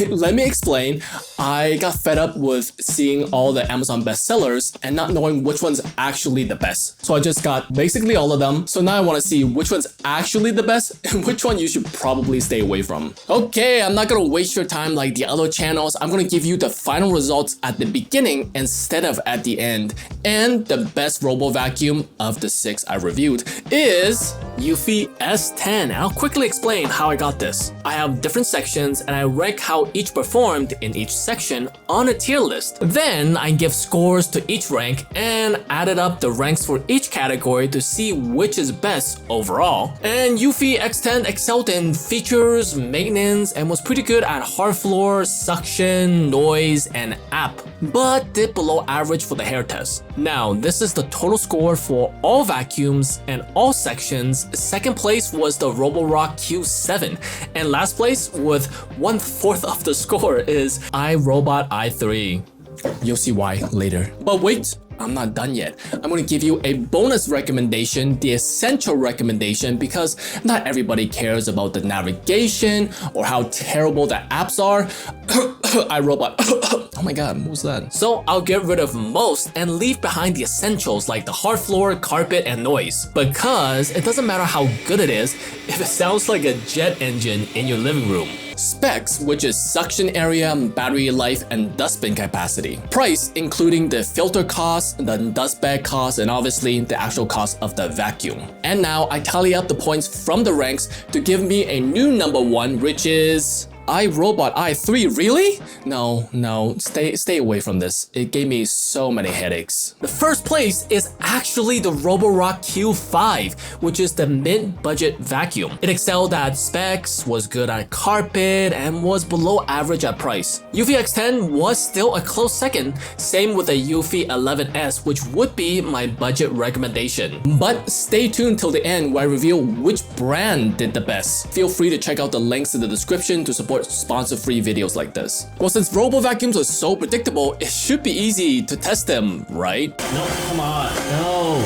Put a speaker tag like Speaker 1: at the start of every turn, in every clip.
Speaker 1: let me explain. I got fed up with seeing all the Amazon bestsellers and not knowing which one's actually the best. So I just got basically all of them. So now I want to see which one's actually the best and which one you should probably stay away from. Okay, I'm not gonna waste your time like the other channels. I'm gonna give you the final results at the beginning instead of at the end. And the best robo vacuum of the 6 I reviewed is Eufy S10. I'll quickly explain how I got this. I have different sections and I rank how each performed in each section on a tier list. Then I give scores to each rank and added up the ranks for each category to see which is best overall. And Eufy X10 excelled in features, maintenance, and was pretty good at Hardfloor, suction, noise, and app, but did below average for the hair test. Now, this is the total score for all vacuums and all sections. Second place was the Roborock Q7, and last place with 1/4 of the score is iRobot i3. You'll see why later. But wait, I'm not done yet. I'm going to give you a bonus recommendation, the essential recommendation, because not everybody cares about the navigation or how terrible the apps are. iRobot. Oh my god, what was that? So I'll get rid of most and leave behind the essentials like the hard floor, carpet, and noise. Because it doesn't matter how good it is if it sounds like a jet engine in your living room. Specs, which is suction area, battery life, and dustbin capacity. Price, including the filter cost, the dust bag cost, and obviously the actual cost of the vacuum. And now I tally up the points from the ranks to give me a new number 1, which is iRobot i3. Really? No, stay away from this. It gave me so many headaches. The first place is actually the Roborock Q5, which is the mid-budget vacuum. It excelled at specs, was good at carpet, and was below average at price. Eufy X10 was still a close second, same with the Eufy 11S, which would be my budget recommendation. But stay tuned till the end where I reveal which brand did the best. Feel free to check out the links in the description to support sponsor-free videos like this. Well, since robo vacuums are so predictable, it should be easy to test them, right? No, come on. No.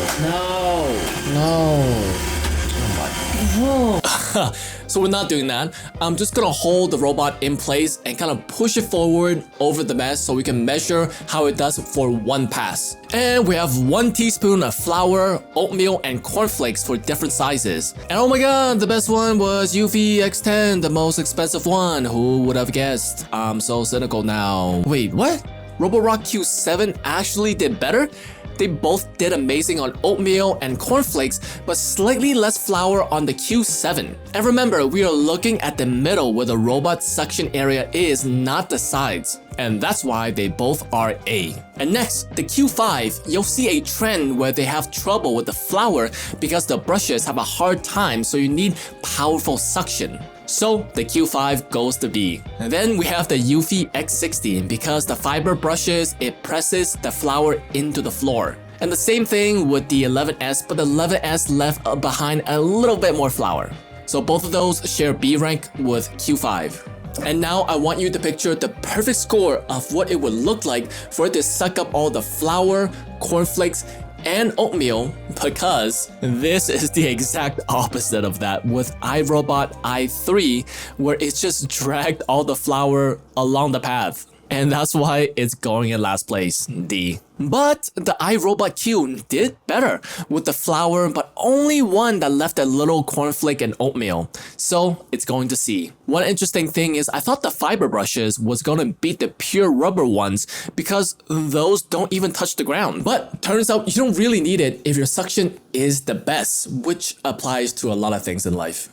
Speaker 1: Oh my. So we're not doing that. I'm just gonna hold the robot in place and kind of push it forward over the mess so we can measure how it does for one pass. And we have 1 teaspoon of flour, oatmeal, and cornflakes for different sizes. And oh my god, the best one was Eufy X10, the most expensive one. Who would have guessed? I'm so cynical now. Wait, what? Roborock Q7 actually did better? They both did amazing on oatmeal and cornflakes, but slightly less flour on the Q7. And remember, we are looking at the middle where the robot suction area is, not the sides. And that's why they both are A. And next, the Q5, you'll see a trend where they have trouble with the flour because the brushes have a hard time, so you need powerful suction. So the Q5 goes to B. And then we have the Eufy X60 because the fiber brushes, it presses the flour into the floor. And the same thing with the 11S, but the 11S left behind a little bit more flour. So both of those share B rank with Q5. And now I want you to picture the perfect score of what it would look like for it to suck up all the flour, cornflakes, and oatmeal, because this is the exact opposite of that with iRobot i3, where it's just dragged all the flour along the path. And that's why it's going in last place, D. But the iRobot Q did better with the flour, but only one that left a little cornflake and oatmeal. So it's going to C. One interesting thing is I thought the fiber brushes was going to beat the pure rubber ones because those don't even touch the ground. But turns out you don't really need it if your suction is the best, which applies to a lot of things in life.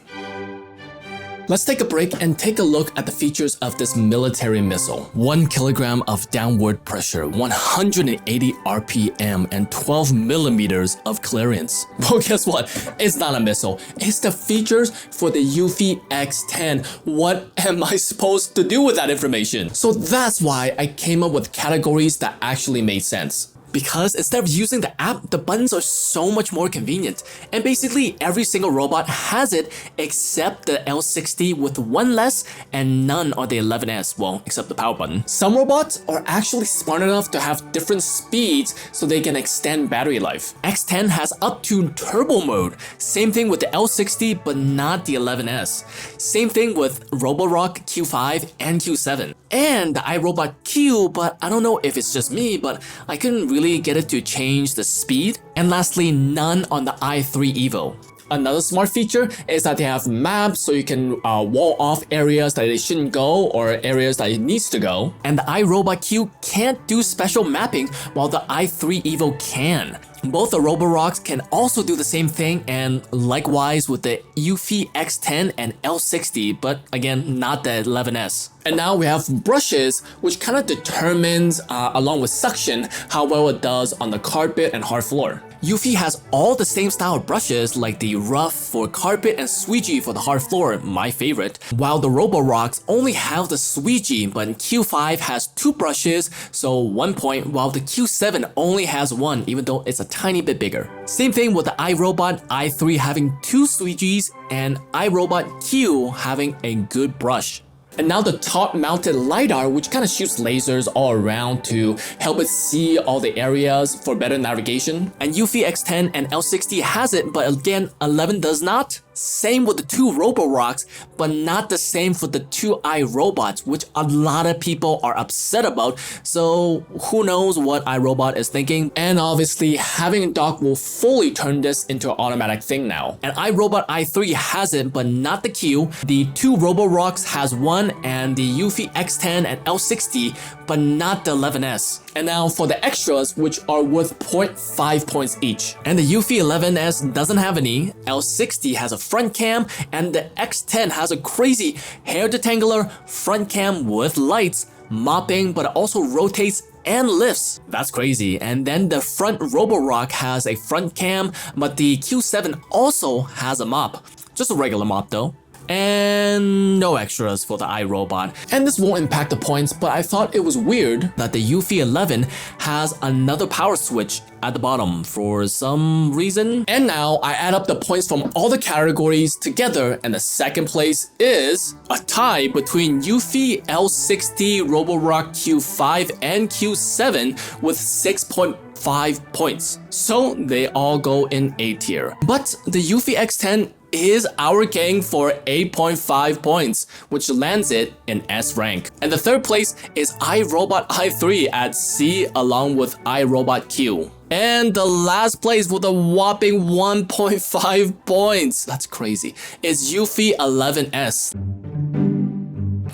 Speaker 1: Let's take a break and take a look at the features of this military missile. 1 kilogram of downward pressure, 180 RPM, and 12 millimeters of clearance. Well, guess what? It's not a missile. It's the features for the Eufy X10. What am I supposed to do with that information? So that's why I came up with categories that actually made sense. Because instead of using the app, the buttons are so much more convenient. And basically every single robot has it except the L60 with one less and none are the 11S, well, except the power button. Some robots are actually smart enough to have different speeds so they can extend battery life. X10 has up to turbo mode. Same thing with the L60 but not the 11S. Same thing with Roborock Q5 and Q7. And the iRobot Q, but I don't know if it's just me, but I couldn't really get it to change the speed. And lastly, none on the i3 Evo. Another smart feature is that they have maps so you can wall off areas that it shouldn't go or areas that it needs to go. And the iRobot Q can't do special mapping while the i3 Evo can. Both the Roborocks can also do the same thing, and likewise with the Eufy X10 and L60, but again, not the 11S. And now we have brushes, which kind of determines, along with suction, how well it does on the carpet and hard floor. Eufy has all the same style of brushes like the rough for carpet and squeegee for the hard floor, my favorite, while the Roborocks only have the squeegee, but Q5 has 2 brushes, so 1 point, while the Q7 only has 1, even though it's a tiny bit bigger. Same thing with the iRobot i3 having 2 squeegees and iRobot Q having a good brush. And now the top-mounted LiDAR, which kind of shoots lasers all around to help it see all the areas for better navigation. And Eufy X10 and L60 has it, but again, 11 does not. Same with the 2 Roborocks, but not the same for the 2 iRobots, which a lot of people are upset about. So who knows what iRobot is thinking. And obviously having a dock will fully turn this into an automatic thing now. And iRobot i3 has it, but not the Q. The 2 Roborocks has 1 and the Eufy X10 and L60, but not the 11S. And now for the extras, which are worth 0.5 points each. And the Eufy 11S doesn't have any, L60 has a front cam, and the X10 has a crazy hair detangler front cam with lights, mopping, but it also rotates and lifts. That's crazy. And then the front Roborock has a front cam, but the Q7 also has a mop. Just a regular mop though. And no extras for the iRobot. And this won't impact the points, but I thought it was weird that the Eufy 11 has another power switch at the bottom for some reason. And now I add up the points from all the categories together, and the second place is a tie between Eufy, L60, Roborock Q5, and Q7 with 6.5 points. So they all go in A tier. But the Eufy X10 is our king for 8.5 points, which lands it in S rank. And the third place is iRobot i3 at C along with iRobot Q. And the last place with a whopping 1.5 points, that's crazy, is Eufy 11S.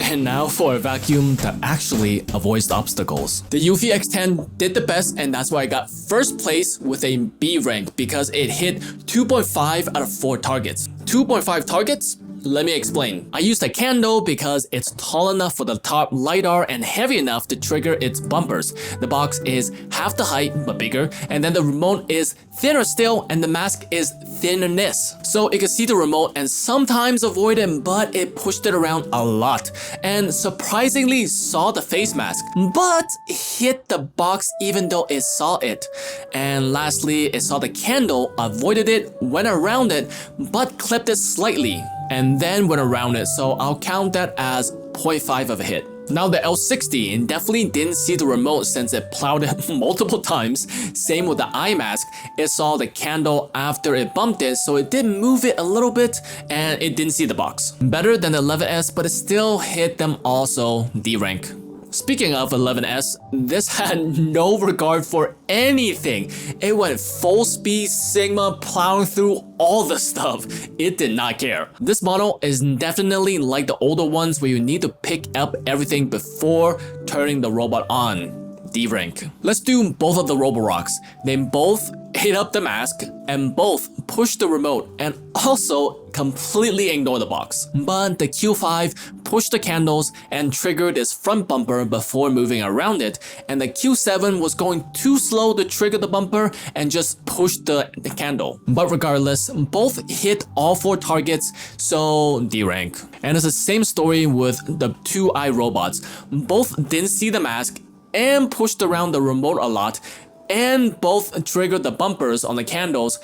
Speaker 1: And now for a vacuum that actually avoids the obstacles. The Eufy X10 did the best, and that's why I got first place with a B rank because it hit 2.5 out of 4 targets. 2.5 targets? Let me explain. I used a candle because it's tall enough for the top LiDAR and heavy enough to trigger its bumpers. The box is half the height but bigger, and then the remote is thinner still and the mask is thinnerness. So it could see the remote and sometimes avoid it, but it pushed it around a lot and surprisingly saw the face mask, but hit the box even though it saw it. And lastly, it saw the candle, avoided it, went around it, but clipped it slightly, and then went around it, so I'll count that as 0.5 of a hit. Now the L60 definitely didn't see the remote since it plowed it multiple times. Same with the eye mask, it saw the candle after it bumped it, so it did move it a little bit and it didn't see the box. Better than the 11S, but it still hit them also D rank. Speaking of 11S, this had no regard for anything. It went full speed Sigma plowing through all the stuff. It did not care. This model is definitely like the older ones where you need to pick up everything before turning the robot on. D rank. Let's do both of the Roborocks. They both hit up the mask and both push the remote and also completely ignore the box. But the Q5 pushed the candles and triggered its front bumper before moving around it, and the Q7 was going too slow to trigger the bumper and just pushed the candle. But regardless, both hit all 4 targets, so D rank. And it's the same story with the 2 iRobots. Both didn't see the mask and pushed around the remote a lot, and both trigger the bumpers on the candles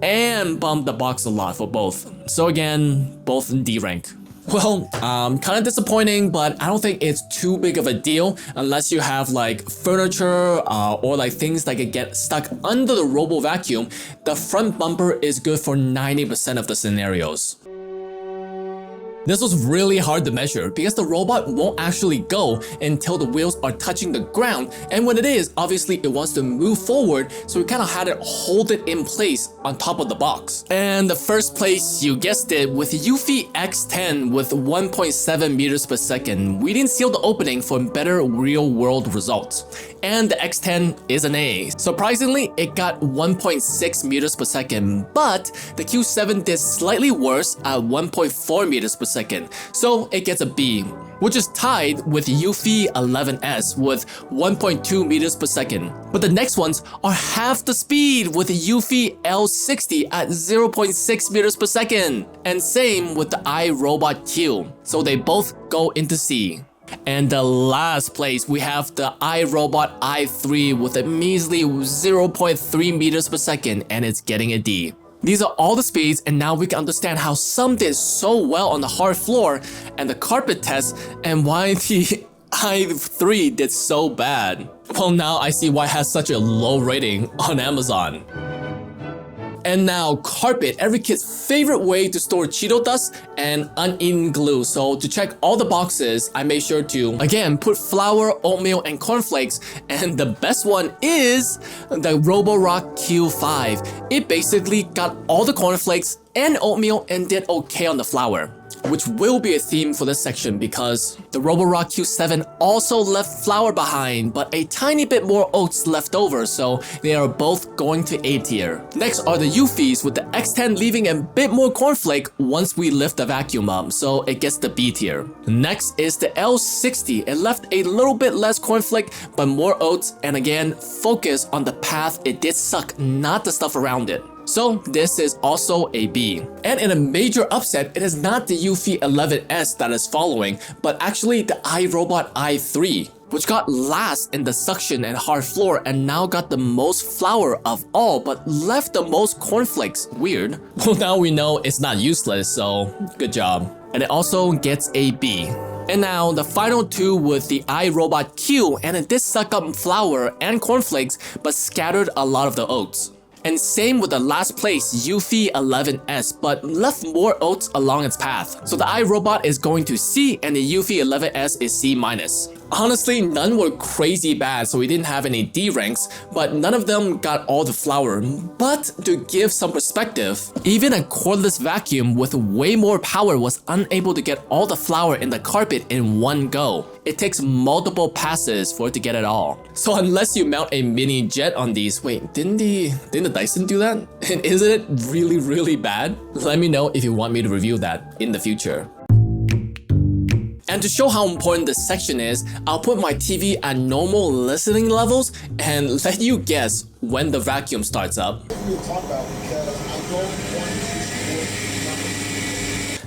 Speaker 1: and bump the box a lot for both. So again, both in D rank. Well, kind of disappointing, but I don't think it's too big of a deal unless you have like furniture or like things that could get stuck under the Robo Vacuum. The front bumper is good for 90% of the scenarios. This was really hard to measure because the robot won't actually go until the wheels are touching the ground, and when it is, obviously it wants to move forward, so we kind of had it hold it in place on top of the box. And the first place, you guessed it, with Eufy X10 with 1.7 meters per second, we didn't seal the opening for better real-world results. And the X10 is an A. Surprisingly, it got 1.6 meters per second, but the Q7 did slightly worse at 1.4 meters per second, so it gets a B, which is tied with Eufy 11S with 1.2 meters per second. But the next ones are half the speed with the Eufy L60 at 0.6 meters per second, and same with the iRobot Q, so they both go into C. And the last place, we have the iRobot i3 with a measly 0.3 meters per second, and it's getting a D. These are all the speeds, and now we can understand how some did so well on the hard floor and the carpet test, and why the i3 did so bad. Well, now I see why it has such a low rating on Amazon. And now carpet, every kid's favorite way to store Cheeto dust and uneaten glue. So to check all the boxes, I made sure to, again, put flour, oatmeal, and cornflakes. And the best one is the Roborock Q5. It basically got all the cornflakes and oatmeal and did okay on the flour, which will be a theme for this section because the Roborock Q7 also left flour behind, but a tiny bit more oats left over, so they are both going to A tier. Next are the Eufys, with the X10 leaving a bit more cornflake once we lift the vacuum up, so it gets the B tier. Next is the L60. It left a little bit less cornflake, but more oats, and again, focus on the path it did suck, not the stuff around it. So this is also a B. And in a major upset, it is not the Eufy 11S that is following, but actually the iRobot i3, which got last in the suction and hard floor and now got the most flour of all, but left the most cornflakes. Weird. Well, now we know it's not useless, so good job. And it also gets a B. And now the final two with the iRobot Q, and it did suck up flour and cornflakes, but scattered a lot of the oats. And same with the last place, Eufy 11S, but left more oats along its path. So the iRobot is going to C, and the Eufy 11S is C-. Honestly, none were crazy bad, so we didn't have any D ranks, but none of them got all the flour. But to give some perspective, even a cordless vacuum with way more power was unable to get all the flour in the carpet in one go. It takes multiple passes for it to get it all. So unless you mount a mini jet on these, wait, didn't the Dyson do that? And isn't it really, really bad? Let me know if you want me to review that in the future. And to show how important this section is, I'll put my TV at normal listening levels and let you guess when the vacuum starts up.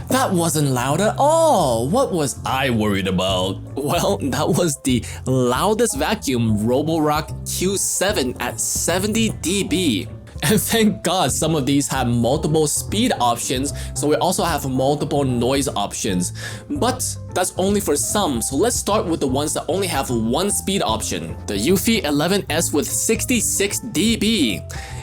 Speaker 1: That wasn't loud at all. What was I worried about? Well, that was the loudest vacuum, Roborock Q7 at 70 dB. And thank God some of these have multiple speed options, so we also have multiple noise options. But that's only for some, so let's start with the ones that only have one speed option. The Eufy 11S with 66 dB.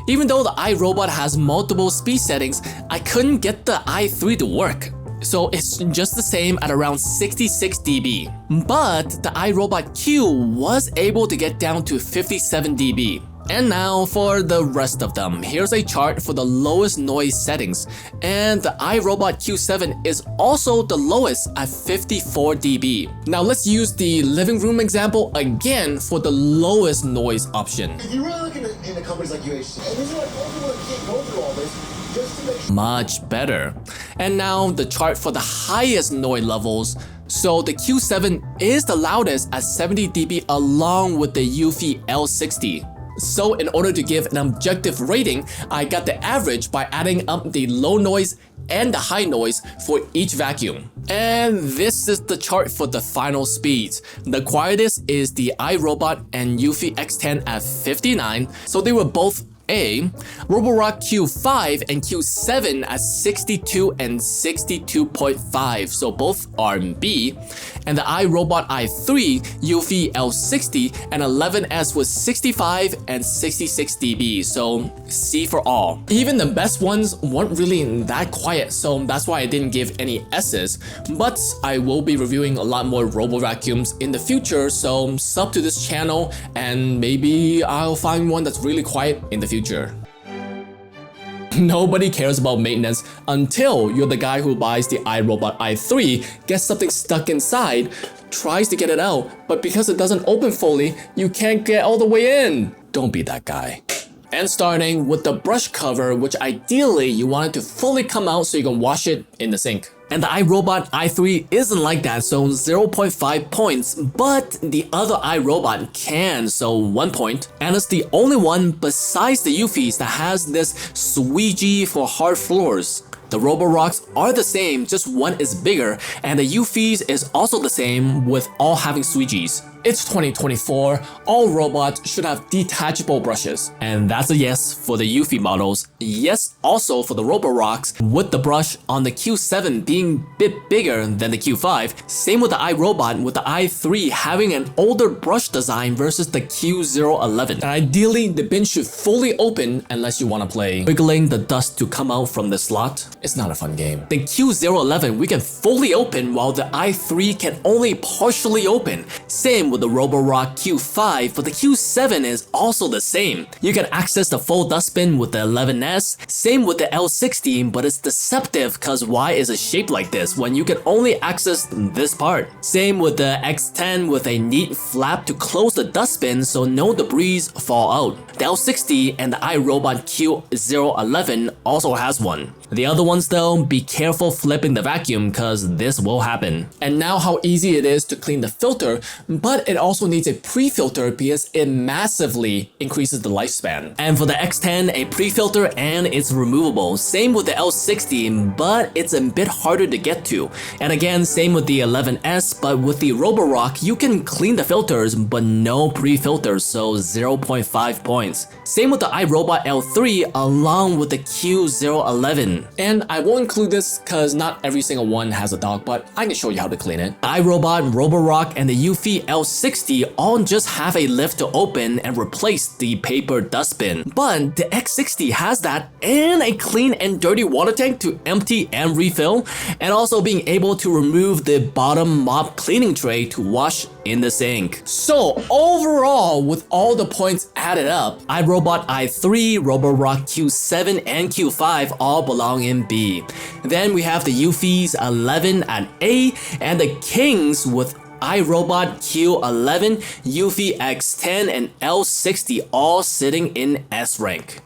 Speaker 1: Even though the iRobot has multiple speed settings, I couldn't get the i3 to work. So it's just the same at around 66 dB. But the iRobot Q was able to get down to 57 dB. And now for the rest of them. Here's a chart for the lowest noise settings, and the iRobot Q7 is also the lowest at 54 dB. Now let's use the living room example again for the lowest noise option.
Speaker 2: If you really look into companies like UHC, and these are like all people that can't go through all this just to make sure.
Speaker 1: Much better. And now the chart for the highest noise levels. So the Q7 is the loudest at 70 dB along with the Eufy L60. So in order to give an objective rating, I got the average by adding up the low noise and the high noise for each vacuum. And this is the chart for the final speeds. The quietest is the iRobot and Eufy X10 at 59, so they were both A, Roborock Q5 and Q7 at 62 and 62.5, so both are B, and the iRobot i3, Eufy L60 and 11S was 65 and 66 dB, so C for all. Even the best ones weren't really that quiet, so that's why I didn't give any S's, but I will be reviewing a lot more robo vacuums in the future, so sub to this channel and maybe I'll find one that's really quiet in the future. Nobody cares about maintenance until you're the guy who buys the iRobot i3, gets something stuck inside, tries to get it out, but because it doesn't open fully, you can't get all the way in. Don't be that guy. And starting with the brush cover, which ideally you want it to fully come out so you can wash it in the sink. And the iRobot i3 isn't like that, so 0.5 points, but the other iRobot can, so 1 point. And it's the only one besides the Eufys that has this squeegee for hard floors. The Roborocks are the same, just one is bigger, and the Eufys is also the same with all having squeegees. It's 2024, all robots should have detachable brushes. And that's a yes for the Eufy models. Yes also for the Roborocks, with the brush on the Q7 being a bit bigger than the Q5. Same with the iRobot, with the i3 having an older brush design versus the Q011. And ideally, the bin should fully open unless you want to play wiggling the dust to come out from the slot. It's not a fun game. The Q011 we can fully open while the i3 can only partially open. Same with the Roborock Q5, but the Q7 is also the same. You can access the full dustbin with the 11S, same with the L60, but it's deceptive cause why is it shaped like this when you can only access this part? Same with the X10 with a neat flap to close the dustbin so no debris fall out. The L60 and the iRobot Q011 also has one. The other ones though, be careful flipping the vacuum cause this will happen. And now how easy it is to clean the filter, but it also needs a pre-filter because it massively increases the lifespan. And for the X10, a pre-filter and it's removable. Same with the L60, but it's a bit harder to get to. And again, same with the 11S, but with the Roborock, you can clean the filters, but no pre-filters, so 0.5 points. Same with the iRobot L3 along with the Q011. And I won't include this cause not every single one has a dog, but I can show you how to clean it. iRobot, Roborock, and the Eufy L60 all just have a lift to open and replace the paper dustbin. But the X60 has that and a clean and dirty water tank to empty and refill, and also being able to remove the bottom mop cleaning tray to wash in the sink. So overall, with all the points added up, iRobot i3, Roborock Q7, and Q5 all belong in B. Then we have the Eufys 11 at A, and the Kings with iRobot Q11, Eufy X10, and L60 all sitting in S rank.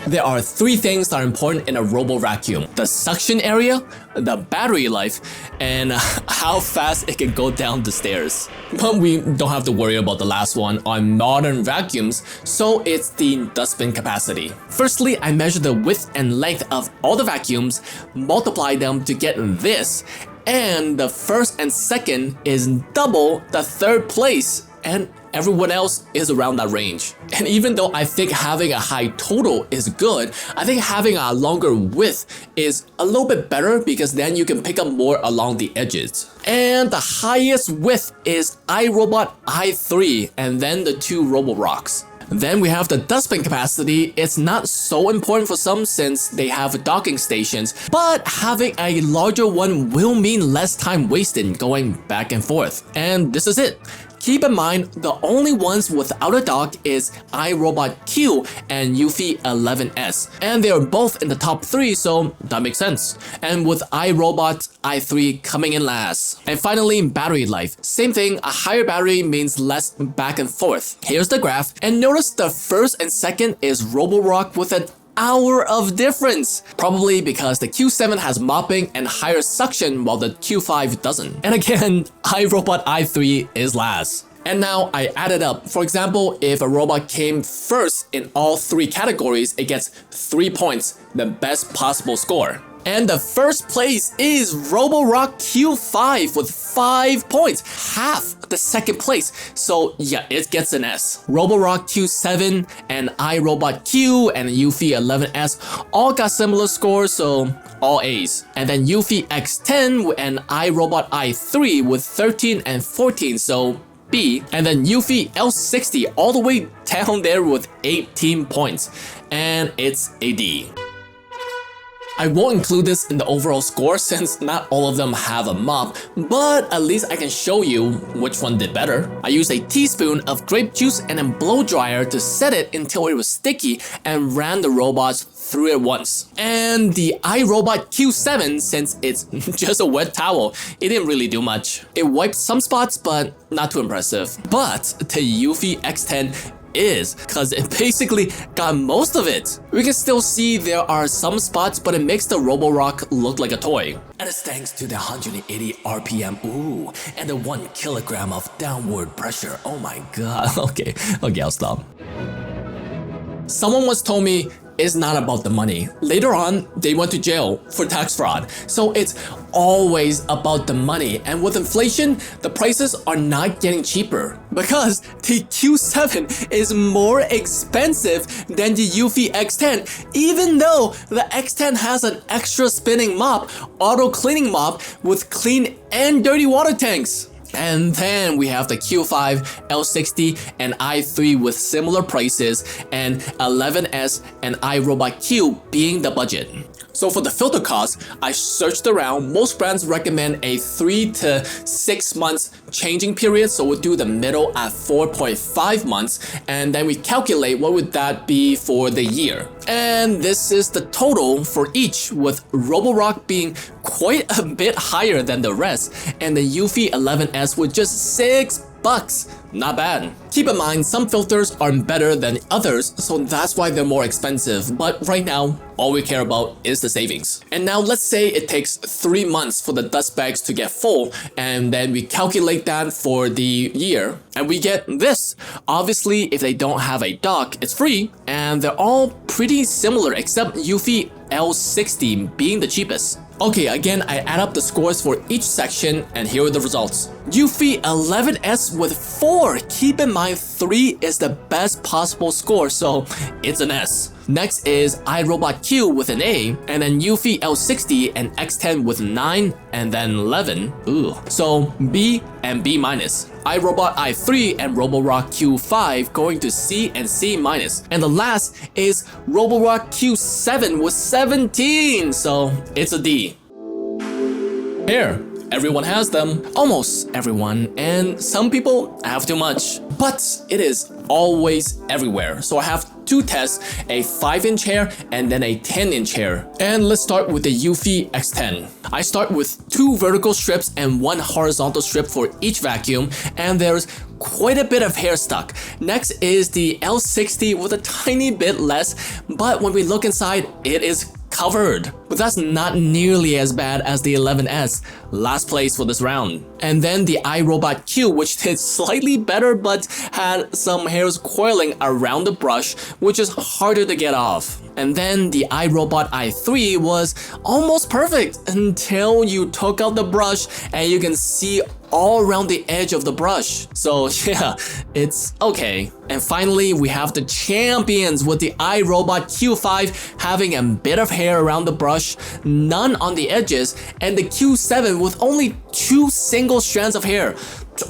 Speaker 1: There are 3 things that are important in a robo vacuum: the suction area, the battery life, and how fast it can go down the stairs. But we don't have to worry about the last one on modern vacuums, so it's the dustbin capacity. Firstly, I measure the width and length of all the vacuums, multiply them to get this, and the first and second is double the third place, and everyone else is around that range. And even though I think having a high total is good, I think having a longer width is a little bit better because then you can pick up more along the edges. And the highest width is iRobot i3 and then the 2 Roborocks. Then we have the dustbin capacity. It's not so important for some since they have docking stations, but having a larger one will mean less time wasted going back and forth. And this is it. Keep in mind, the only ones without a dock is iRobot Q and Eufy 11S, and they are both in the top 3, so that makes sense. And with iRobot i3 coming in last. And finally, battery life. Same thing, a higher battery means less back and forth. Here's the graph, and notice the first and second is Roborock with an hour of difference, probably because the Q7 has mopping and higher suction while the Q5 doesn't. And again, iRobot i3 is last. And now I added up. For example, if a robot came first in all 3 categories, it gets 3 points, the best possible score. And the first place is Roborock Q5 with 5 points, half the second place. So yeah, it gets an S. Roborock Q7 and iRobot Q and Eufy 11S all got similar scores, so all A's. And then Eufy X10 and iRobot i3 with 13 and 14, so B. And then Eufy L60 all the way down there with 18 points, and it's a D. I won't include this in the overall score since not all of them have a mop, but at least I can show you which one did better. I used a teaspoon of grape juice and a blow dryer to set it until it was sticky and ran the robots through it once. And the iRobot Q7, since it's just a wet towel, it didn't really do much. It wiped some spots, but not too impressive. But the Eufy X10 is, because it basically got most of it. We can still see there are some spots, but it makes the Roborock look like a toy. And it's thanks to the 180 RPM, ooh, and the 1 kilogram of downward pressure. Oh my god. Okay, I'll stop. Someone once told me it's not about the money. Later on, they went to jail for tax fraud. So it's always about the money. And with inflation, the prices are not getting cheaper because the Q7 is more expensive than the Eufy X10, even though the X10 has an extra spinning mop, auto cleaning mop with clean and dirty water tanks. And then we have the Q5, L60, and i3 with similar prices, and 11S and iRobot Q being the budget. So for the filter cost, I searched around. Most brands recommend a 3 to 6 months changing period, so we'll do the middle at 4.5 months, and then we calculate what would that be for the year. And this is the total for each, with Roborock being quite a bit higher than the rest, and the Eufy 11S with just $6. Not bad. Keep in mind, some filters are better than others, so that's why they're more expensive. But right now, all we care about is the savings. And now let's say it takes 3 months for the dust bags to get full, and then we calculate that for the year, and we get this. Obviously, if they don't have a dock, it's free, and they're all pretty similar except Eufy L60 being the cheapest. Okay, again, I add up the scores for each section, and here are the results. Eufy 11S with 4. Keep in mind 3 is the best possible score, so it's an S. Next is iRobot Q with an A, and then Eufy L60 and X10 with 9, and then 11. Ooh. So B and B minus. iRobot i3 and Roborock Q5 going to C and C minus. And the last is Roborock Q7 with 17, so it's a D. Here. Everyone has them, almost everyone, and some people have too much. But it is always everywhere. So I have 2 tests, a 5-inch hair and then a 10-inch hair. And let's start with the Eufy X10. I start with 2 vertical strips and 1 horizontal strip for each vacuum, and there's quite a bit of hair stuck. Next is the L60 with a tiny bit less, but when we look inside, it is covered. But that's not nearly as bad as the 11S, last place for this round. And then the iRobot Q, which did slightly better but had some hairs coiling around the brush, which is harder to get off. And then the iRobot i3 was almost perfect until you took out the brush and you can see all around the edge of the brush. So yeah, it's okay. And finally, we have the champions with the iRobot Q5 having a bit of hair around the brush, none on the edges, and the Q7 with only 2 single strands of hair.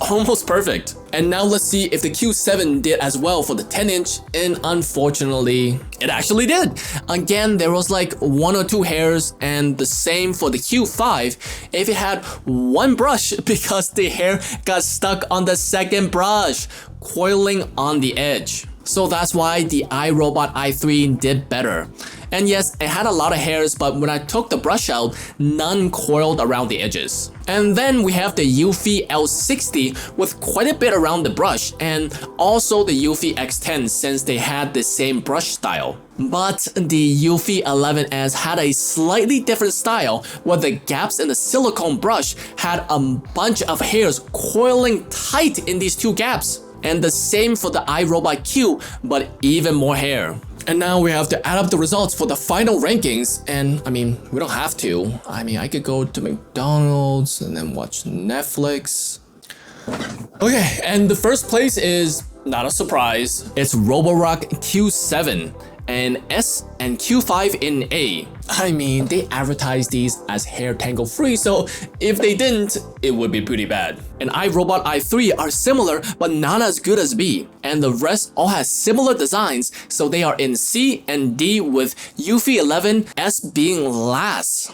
Speaker 1: Almost perfect. And now let's see if the Q7 did as well for the 10-inch, and unfortunately, it actually did. Again, there was like 1 or 2 hairs, and the same for the Q5 if it had 1 brush because the hair got stuck on the second brush, coiling on the edge. So that's why the iRobot i3 did better. And yes, it had a lot of hairs, but when I took the brush out, none coiled around the edges. And then we have the Eufy L60 with quite a bit around the brush, and also the Eufy X10 since they had the same brush style. But the Eufy 11S had a slightly different style where the gaps in the silicone brush had a bunch of hairs coiling tight in these two gaps. And the same for the iRobot Q, but even more hair. And now we have to add up the results for the final rankings, and I mean, we don't have to. I mean, I could go to McDonald's and then watch Netflix. Okay, and the first place is not a surprise. It's Roborock Q7 and S and Q5 in A. I mean, they advertised these as hair tangle free, so if they didn't, it would be pretty bad. And iRobot i3 are similar, but not as good as B. And the rest all has similar designs, so they are in C and D, with Eufy 11 S being last.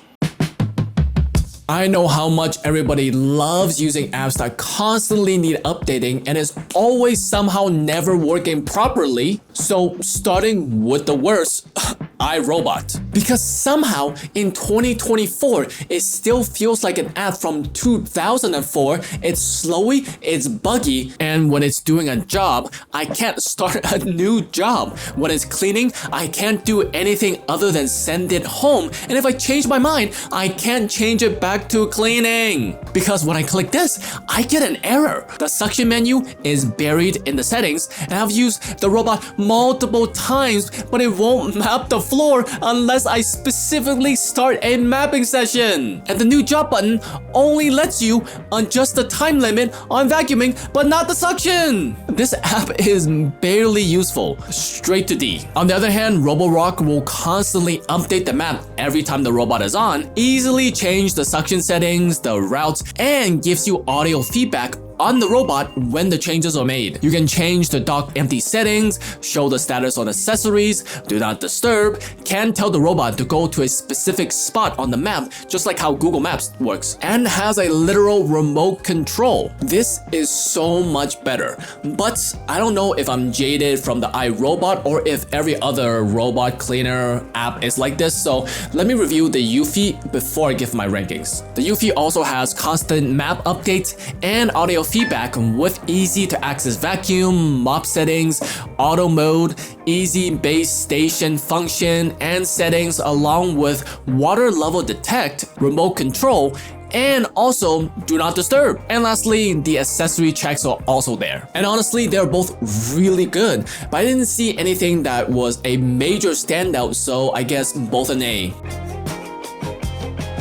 Speaker 1: I know how much everybody loves using apps that constantly need updating and is always somehow never working properly. So starting with the worst, iRobot. Because somehow in 2024, it still feels like an app from 2004. It's slowy, it's buggy, and when it's doing a job, I can't start a new job. When it's cleaning, I can't do anything other than send it home. And if I change my mind, I can't change it back to cleaning. Because when I click this, I get an error. The suction menu is buried in the settings, and I've used the robot multiple times, but it won't map the floor unless I specifically start a mapping session. And the new job button only lets you adjust the time limit on vacuuming, but not the suction. This app is barely useful. Straight to D. On the other hand, Roborock will constantly update the map every time the robot is on, easily change the suction settings, the routes, and gives you audio feedback on the robot when the changes are made. You can change the dock empty settings, show the status on accessories, do not disturb, can tell the robot to go to a specific spot on the map, just like how Google Maps works, and has a literal remote control. This is so much better, but I don't know if I'm jaded from the iRobot or if every other robot cleaner app is like this, so let me review the Eufy before I give my rankings. The Eufy also has constant map updates and audio feedback with easy to access vacuum, mop settings, auto mode, easy base station function and settings, along with water level detect, remote control, and also do not disturb. And lastly, the accessory checks are also there. And honestly, they're both really good, but I didn't see anything that was a major standout, so I guess both an A.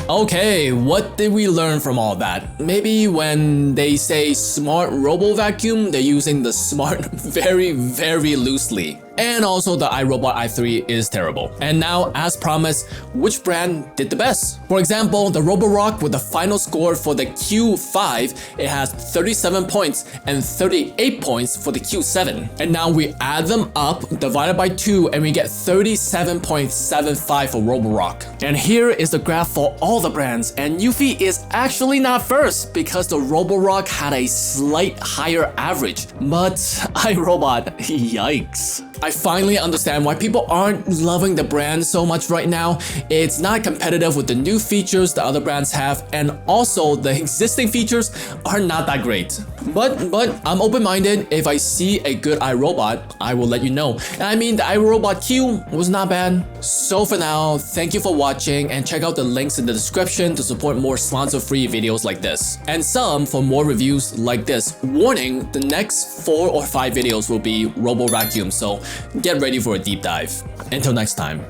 Speaker 1: Okay, what did we learn from all that? Maybe when they say smart robo vacuum, they're using the smart very loosely. And also the iRobot i3 is terrible. And now, as promised, which brand did the best? For example, the Roborock with the final score for the Q5, it has 37 points and 38 points for the Q7. And now we add them up, divided by 2, and we get 37.75 for Roborock. And here is the graph for all the brands, and Eufy is actually not first because the Roborock had a slight higher average. But iRobot, yikes. I finally understand why people aren't loving the brand so much right now. It's not competitive with the new features the other brands have, and also the existing features are not that great. But I'm open-minded. If I see a good iRobot, I will let you know. And I mean, the iRobot Q was not bad. So for now, thank you for watching, and check out the links in the description to support more sponsor-free videos like this. And some for more reviews like this. Warning, the next 4 or 5 videos will be Robo Vacuum, so get ready for a deep dive. Until next time.